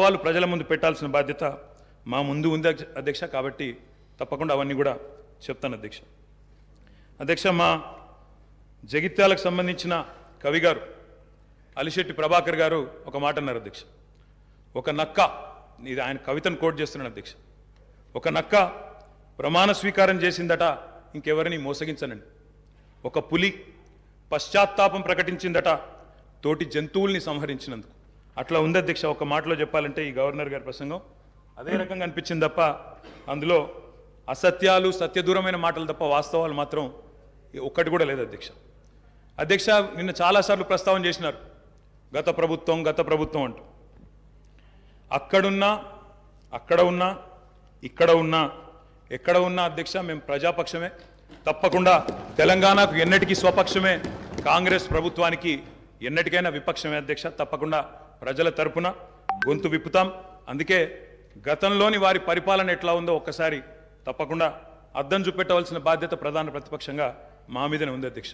వాళ్ళు ప్రజల ముందు పెట్టాల్సిన బాధ్యత మా ముందు ఉంది అధ్యక్ష. కాబట్టి తప్పకుండా అవన్నీ కూడా చెప్తాను అధ్యక్ష. అధ్యక్ష, మా జగిత్యాలకు సంబంధించిన కవి గారు అలిశెట్టి ప్రభాకర్ గారు ఒక మాట అన్నారు అధ్యక్ష. ఒక నక్క, ఇది ఆయన కవితను కోట్ చేస్తున్నాను అధ్యక్ష. ఒక నక్క ప్రమాణ స్వీకారం చేసిందట ఇంకెవరిని మోసగించనండి. ఒక పులి పశ్చాత్తాపం ప్రకటించిందట తోటి జంతువుల్ని సంహరించినందుకు. అట్లా ఉంది అధ్యక్ష. ఒక మాటలో చెప్పాలంటే ఈ గవర్నర్ గారి ప్రసంగం అదే రకంగా అనిపించింది తప్ప అందులో అసత్యాలు, సత్యదూరమైన మాటలు తప్ప వాస్తవాలు మాత్రం ఒక్కటి కూడా లేదు అధ్యక్ష. అధ్యక్ష, నిన్న చాలాసార్లు ప్రస్తావన చేసినారు గత ప్రభుత్వం అంటూ. అక్కడున్నా, అక్కడ ఉన్నా, ఇక్కడ ఉన్నా, ఎక్కడ ఉన్నా అధ్యక్ష మేము ప్రజాపక్షమే. తప్పకుండా తెలంగాణకు ఎన్నటికీ స్వపక్షమే, కాంగ్రెస్ ప్రభుత్వానికి ఎన్నటికైనా విపక్షమే అధ్యక్ష. తప్పకుండా ప్రజల తరపున గొంతు విప్పుతాం. అందుకే గతంలోని వారి పరిపాలన ఎట్లా ఉందో ఒక్కసారి తప్పకుండా అద్దం చూపెట్టవలసిన బాధ్యత ప్రధాన ప్రతిపక్షంగా మా మీదనే ఉంది అధ్యక్ష.